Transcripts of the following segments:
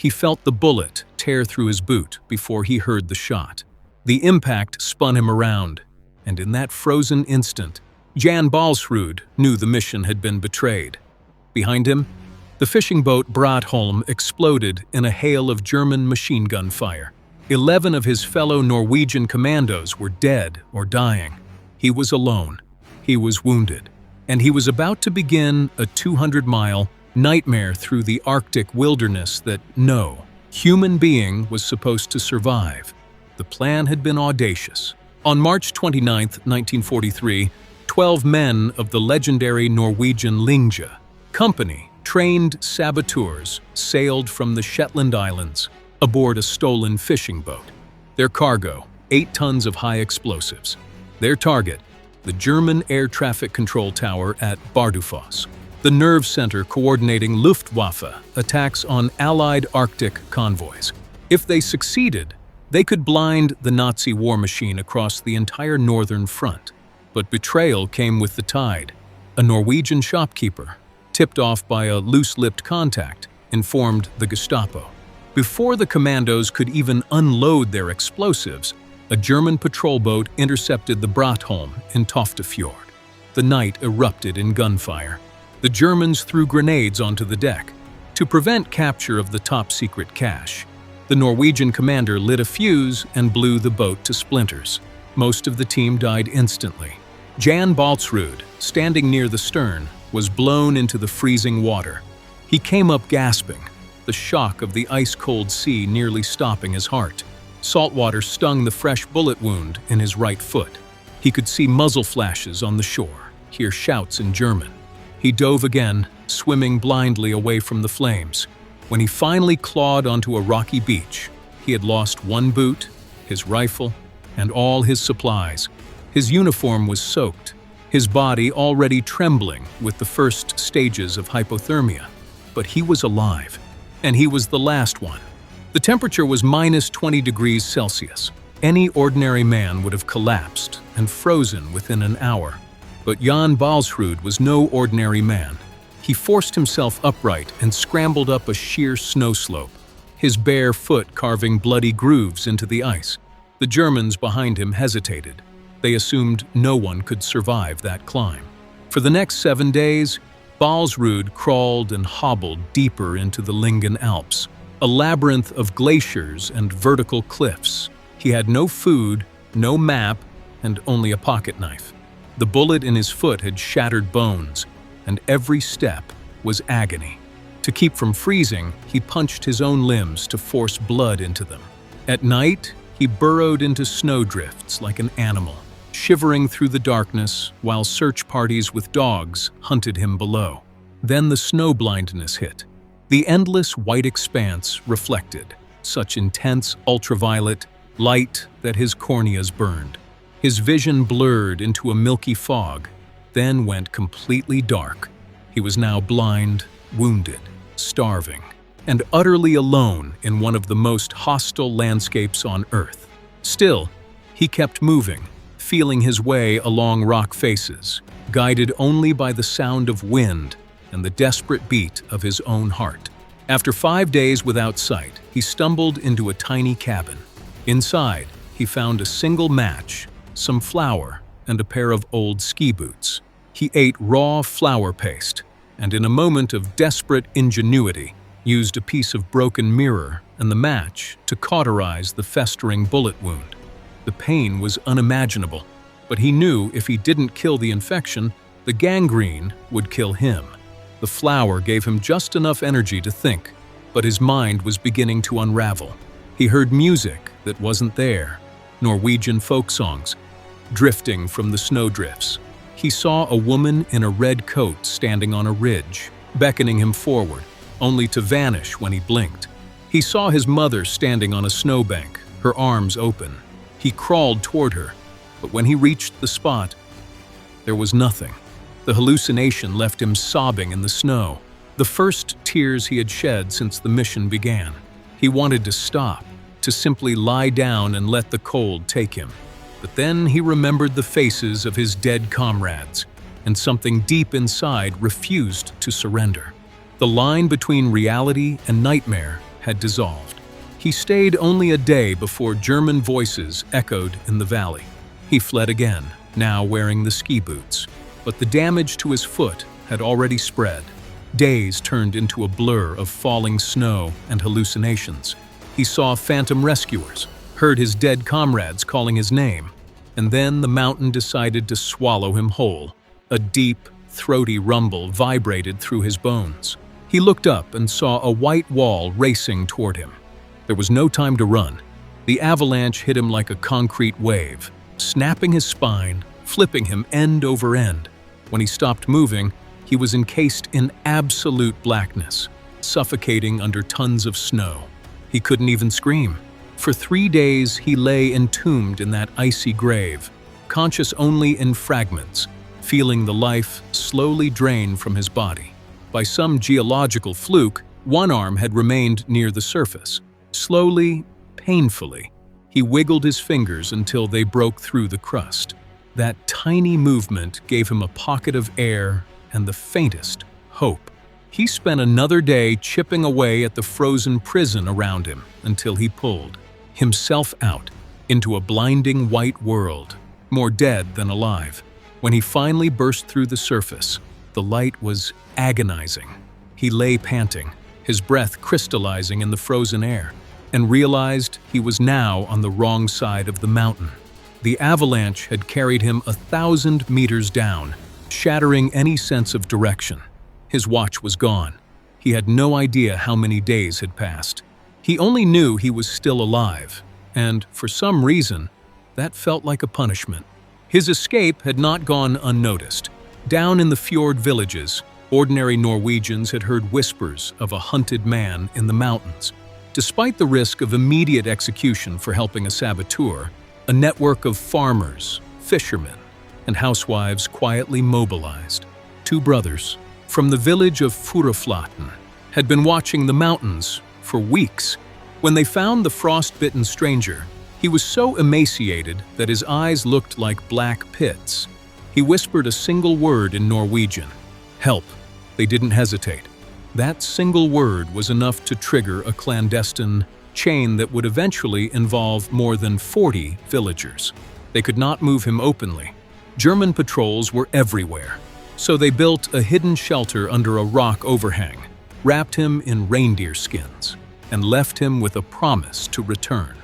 He felt the bullet tear through his boot before he heard the shot. The impact spun him around, and in that frozen instant, Jan Baalsrud knew the mission had been betrayed. Behind him, the fishing boat Brattholm exploded in a hail of German machine gun fire. 11 of his fellow Norwegian commandos were dead or dying. He was alone. He was wounded. And he was about to begin a 200-mile nightmare through the Arctic wilderness that no human being was supposed to survive. The plan had been audacious. On March 29, 1943, 12 men of the legendary Norwegian Linge Company, trained saboteurs, sailed from the Shetland Islands aboard a stolen fishing boat. Their cargo, 8 tons of high explosives. Their target, the German air traffic control tower at Bardufoss, the nerve center coordinating Luftwaffe attacks on Allied Arctic convoys. If they succeeded, they could blind the Nazi war machine across the entire northern front. But betrayal came with the tide. A Norwegian shopkeeper, tipped off by a loose-lipped contact, informed the Gestapo. Before the commandos could even unload their explosives, a German patrol boat intercepted the Brattholm in Toftefjord. The night erupted in gunfire. The Germans threw grenades onto the deck. To prevent capture of the top-secret cache, the Norwegian commander lit a fuse and blew the boat to splinters. Most of the team died instantly. Jan Baalsrud, standing near the stern, was blown into the freezing water. He came up gasping, the shock of the ice-cold sea nearly stopping his heart. Salt water stung the fresh bullet wound in his right foot. He could see muzzle flashes on the shore, hear shouts in German. He dove again, swimming blindly away from the flames. When he finally clawed onto a rocky beach, he had lost one boot, his rifle, and all his supplies. His uniform was soaked, his body already trembling with the first stages of hypothermia. But he was alive, and he was the last one. The temperature was minus 20 degrees Celsius. Any ordinary man would have collapsed and frozen within an hour. But Jan Baalsrud was no ordinary man. He forced himself upright and scrambled up a sheer snow slope, his bare foot carving bloody grooves into the ice. The Germans behind him hesitated. They assumed no one could survive that climb. For the next 7 days, Baalsrud crawled and hobbled deeper into the Lingen Alps, a labyrinth of glaciers and vertical cliffs. He had no food, no map, and only a pocket knife. The bullet in his foot had shattered bones, and every step was agony. To keep from freezing, he punched his own limbs to force blood into them. At night, he burrowed into snowdrifts like an animal, shivering through the darkness while search parties with dogs hunted him below. Then the snow blindness hit. The endless white expanse reflected such intense ultraviolet light that his corneas burned. His vision blurred into a milky fog, then went completely dark. He was now blind, wounded, starving, and utterly alone in one of the most hostile landscapes on Earth. Still, he kept moving, feeling his way along rock faces, guided only by the sound of wind and the desperate beat of his own heart. After 5 days without sight, he stumbled into a tiny cabin. Inside, he found a single match, some flour, and a pair of old ski boots. He ate raw flour paste, and in a moment of desperate ingenuity, used a piece of broken mirror and the match to cauterize the festering bullet wound. The pain was unimaginable, but he knew if he didn't kill the infection, the gangrene would kill him. The flour gave him just enough energy to think, but his mind was beginning to unravel. He heard music that wasn't there, Norwegian folk songs, drifting from the snowdrifts. He saw a woman in a red coat standing on a ridge, beckoning him forward, only to vanish when he blinked. He saw his mother standing on a snowbank, her arms open. He crawled toward her, but when he reached the spot, there was nothing. The hallucination left him sobbing in the snow, the first tears he had shed since the mission began. He wanted to stop, to simply lie down and let the cold take him. But then he remembered the faces of his dead comrades, and something deep inside refused to surrender. The line between reality and nightmare had dissolved. He stayed only a day before German voices echoed in the valley. He fled again, now wearing the ski boots. But the damage to his foot had already spread. Days turned into a blur of falling snow and hallucinations. He saw phantom rescuers, heard his dead comrades calling his name, and then the mountain decided to swallow him whole. A deep, throaty rumble vibrated through his bones. He looked up and saw a white wall racing toward him. There was no time to run. The avalanche hit him like a concrete wave, snapping his spine, flipping him end over end. When he stopped moving, he was encased in absolute blackness, suffocating under tons of snow. He couldn't even scream. For 3 days, he lay entombed in that icy grave, conscious only in fragments, feeling the life slowly drain from his body. By some geological fluke, one arm had remained near the surface. Slowly, painfully, he wiggled his fingers until they broke through the crust. That tiny movement gave him a pocket of air and the faintest hope. He spent another day chipping away at the frozen prison around him until he pulled himself out into a blinding white world, more dead than alive. When he finally burst through the surface, the light was agonizing. He lay panting, his breath crystallizing in the frozen air, and realized he was now on the wrong side of the mountain. The avalanche had carried him 1,000 meters down, shattering any sense of direction. His watch was gone. He had no idea how many days had passed. He only knew he was still alive, and for some reason, that felt like a punishment. His escape had not gone unnoticed. Down in the fjord villages, ordinary Norwegians had heard whispers of a hunted man in the mountains. Despite the risk of immediate execution for helping a saboteur, a network of farmers, fishermen, and housewives quietly mobilized. 2 brothers from the village of Furuflaten had been watching the mountains for weeks. When they found the frost-bitten stranger, he was so emaciated that his eyes looked like black pits. He whispered a single word in Norwegian, "Help." They didn't hesitate. That single word was enough to trigger a clandestine chain that would eventually involve more than 40 villagers. They could not move him openly. German patrols were everywhere, so they built a hidden shelter under a rock overhang, wrapped him in reindeer skins, and left him with a promise to return.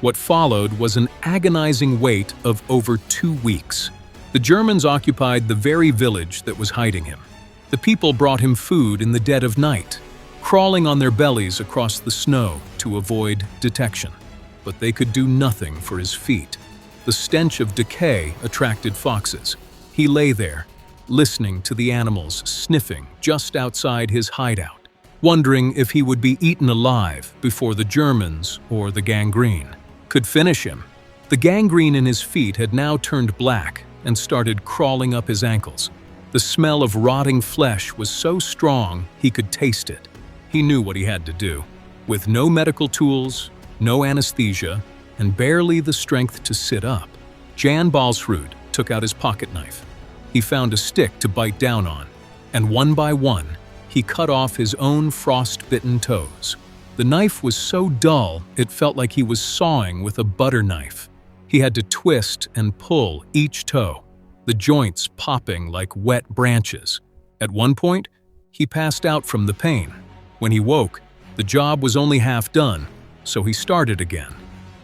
What followed was an agonizing wait of over 2 weeks. The Germans occupied the very village that was hiding him. The people brought him food in the dead of night, crawling on their bellies across the snow to avoid detection. But they could do nothing for his feet. The stench of decay attracted foxes. He lay there, listening to the animals sniffing just outside his hideout, wondering if he would be eaten alive before the Germans or the gangrene could finish him. The gangrene in his feet had now turned black and started crawling up his ankles. The smell of rotting flesh was so strong he could taste it. He knew what he had to do. With no medical tools, no anesthesia, and barely the strength to sit up, Jan Baalsrud took out his pocket knife. He found a stick to bite down on, and one by one, he cut off his own frost-bitten toes. The knife was so dull it felt like he was sawing with a butter knife. He had to twist and pull each toe, the joints popping like wet branches. At one point, he passed out from the pain. When he woke, the job was only half done, so he started again.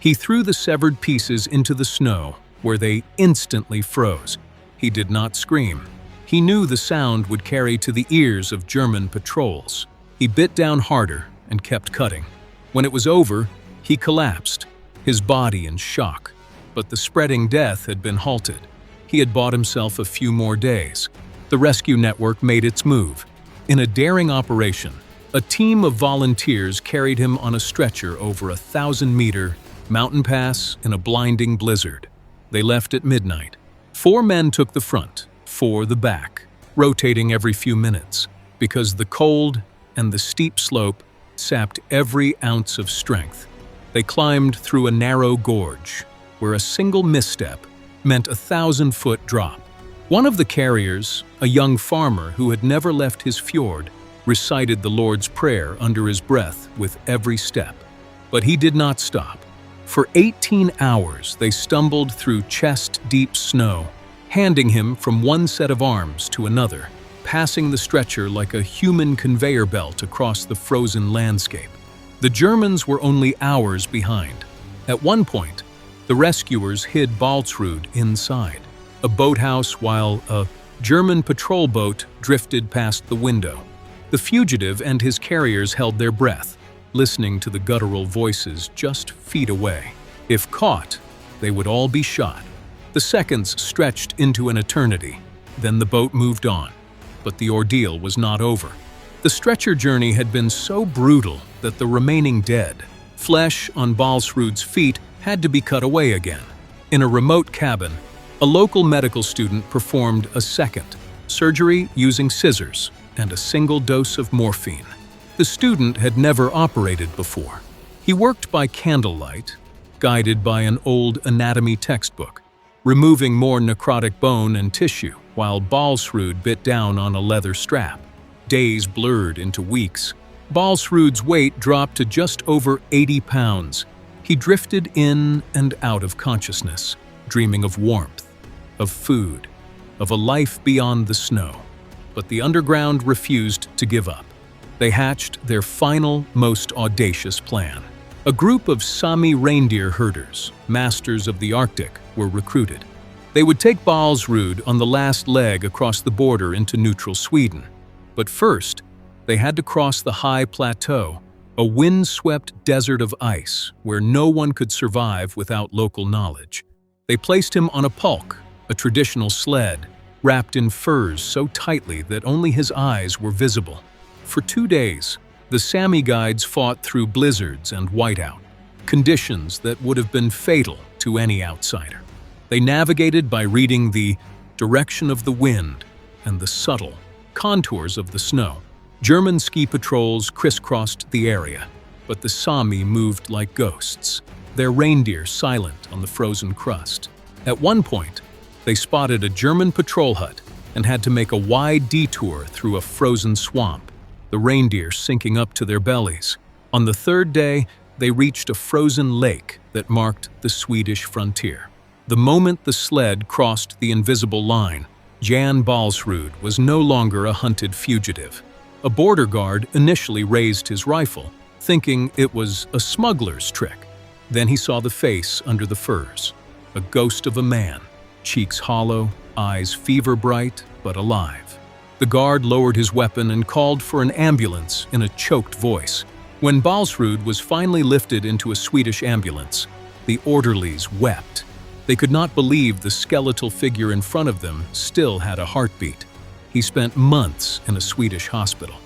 He threw the severed pieces into the snow, where they instantly froze. He did not scream. He knew the sound would carry to the ears of German patrols. He bit down harder and kept cutting. When it was over, he collapsed, his body in shock. But the spreading death had been halted. He had bought himself a few more days. The rescue network made its move. In a daring operation, a team of volunteers carried him on a stretcher over a 1,000-meter mountain pass in a blinding blizzard. They left at midnight. 4 men took the front, 4 the back, rotating every few minutes, because the cold and the steep slope sapped every ounce of strength. They climbed through a narrow gorge, where a single misstep meant a 1,000-foot drop. One of the carriers, a young farmer who had never left his fjord, recited the Lord's Prayer under his breath with every step. But he did not stop. For 18 hours they stumbled through chest-deep snow, handing him from one set of arms to another, passing the stretcher like a human conveyor belt across the frozen landscape. The Germans were only hours behind. At one point, the rescuers hid Baalsrud inside a boathouse while a German patrol boat drifted past the window. The fugitive and his carriers held their breath, listening to the guttural voices just feet away. If caught, they would all be shot. The seconds stretched into an eternity. Then the boat moved on. But the ordeal was not over. The stretcher journey had been so brutal that the remaining dead, flesh on Baalsrud's feet, had to be cut away again. In a remote cabin, a local medical student performed a second surgery using scissors and a single dose of morphine. The student had never operated before. He worked by candlelight, guided by an old anatomy textbook, removing more necrotic bone and tissue, while Baalsrud bit down on a leather strap. Days blurred into weeks. Baalsrud's weight dropped to just over 80 pounds. He drifted in and out of consciousness, dreaming of warmth, of food, of a life beyond the snow. But the underground refused to give up. They hatched their final, most audacious plan. A group of Sami reindeer herders, masters of the Arctic, were recruited. They would take Baalsrud on the last leg across the border into neutral Sweden. But first, they had to cross the high plateau, a wind-swept desert of ice where no one could survive without local knowledge. They placed him on a pulk, a traditional sled, wrapped in furs so tightly that only his eyes were visible. For 2 days, the Sami guides fought through blizzards and whiteout, conditions that would have been fatal to any outsider. They navigated by reading the direction of the wind and the subtle contours of the snow. German ski patrols crisscrossed the area, but the Sami moved like ghosts, their reindeer silent on the frozen crust. At one point, they spotted a German patrol hut and had to make a wide detour through a frozen swamp, the reindeer sinking up to their bellies. On the third day, they reached a frozen lake that marked the Swedish frontier. The moment the sled crossed the invisible line, Jan Baalsrud was no longer a hunted fugitive. A border guard initially raised his rifle, thinking it was a smuggler's trick. Then he saw the face under the furs, a ghost of a man, cheeks hollow, eyes fever-bright but alive. The guard lowered his weapon and called for an ambulance in a choked voice. When Baalsrud was finally lifted into a Swedish ambulance, the orderlies wept. They could not believe the skeletal figure in front of them still had a heartbeat. He spent months in a Swedish hospital.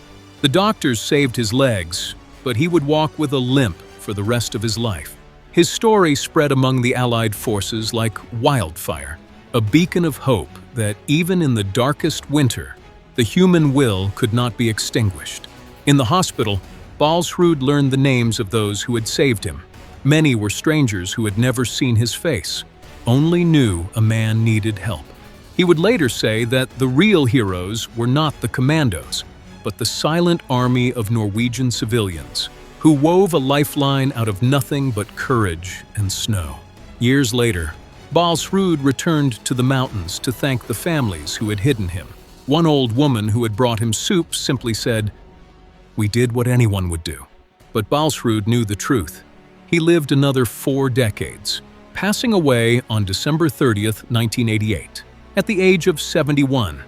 The doctors saved his legs, but he would walk with a limp for the rest of his life. His story spread among the Allied forces like wildfire, a beacon of hope that even in the darkest winter, the human will could not be extinguished. In the hospital, Baalsrud learned the names of those who had saved him. Many were strangers who had never seen his face, only knew a man needed help. He would later say that the real heroes were not the commandos, but the silent army of Norwegian civilians, who wove a lifeline out of nothing but courage and snow. Years later, Baalsrud returned to the mountains to thank the families who had hidden him. One old woman who had brought him soup simply said, "We did what anyone would do." But Baalsrud knew the truth. He lived another 4 decades, passing away on December 30th, 1988, at the age of 71.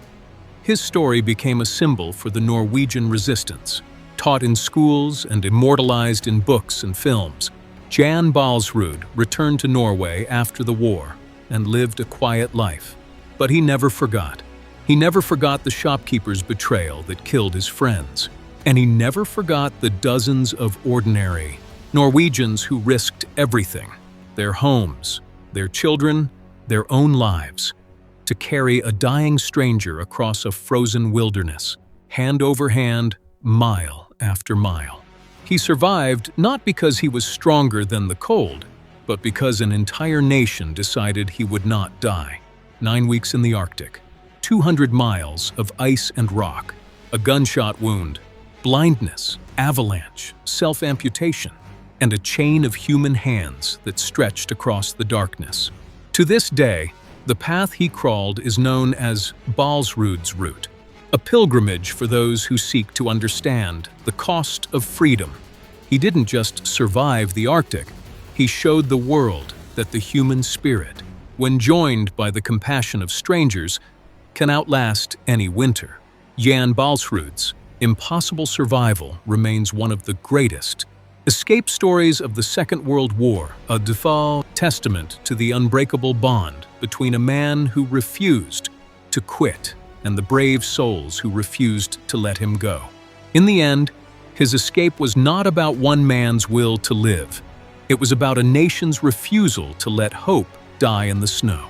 His story became a symbol for the Norwegian resistance, taught in schools and immortalized in books and films. Jan Baalsrud returned to Norway after the war and lived a quiet life. But he never forgot. He never forgot the shopkeeper's betrayal that killed his friends. And he never forgot the dozens of ordinary Norwegians who risked everything, their homes, their children, their own lives, to carry a dying stranger across a frozen wilderness, hand over hand, mile after mile. He survived not because he was stronger than the cold, but because an entire nation decided he would not die. 9 weeks in the Arctic, 200 miles of ice and rock, a gunshot wound, blindness, avalanche, self-amputation, and a chain of human hands that stretched across the darkness. To this day, the path he crawled is known as Baalsrud's route, a pilgrimage for those who seek to understand the cost of freedom. He didn't just survive the Arctic, he showed the world that the human spirit, when joined by the compassion of strangers, can outlast any winter. Jan Baalsrud's impossible survival remains one of the greatest escape stories of the Second World War, a defied testament to the unbreakable bond between a man who refused to quit and the brave souls who refused to let him go. In the end, his escape was not about one man's will to live. It was about a nation's refusal to let hope die in the snow.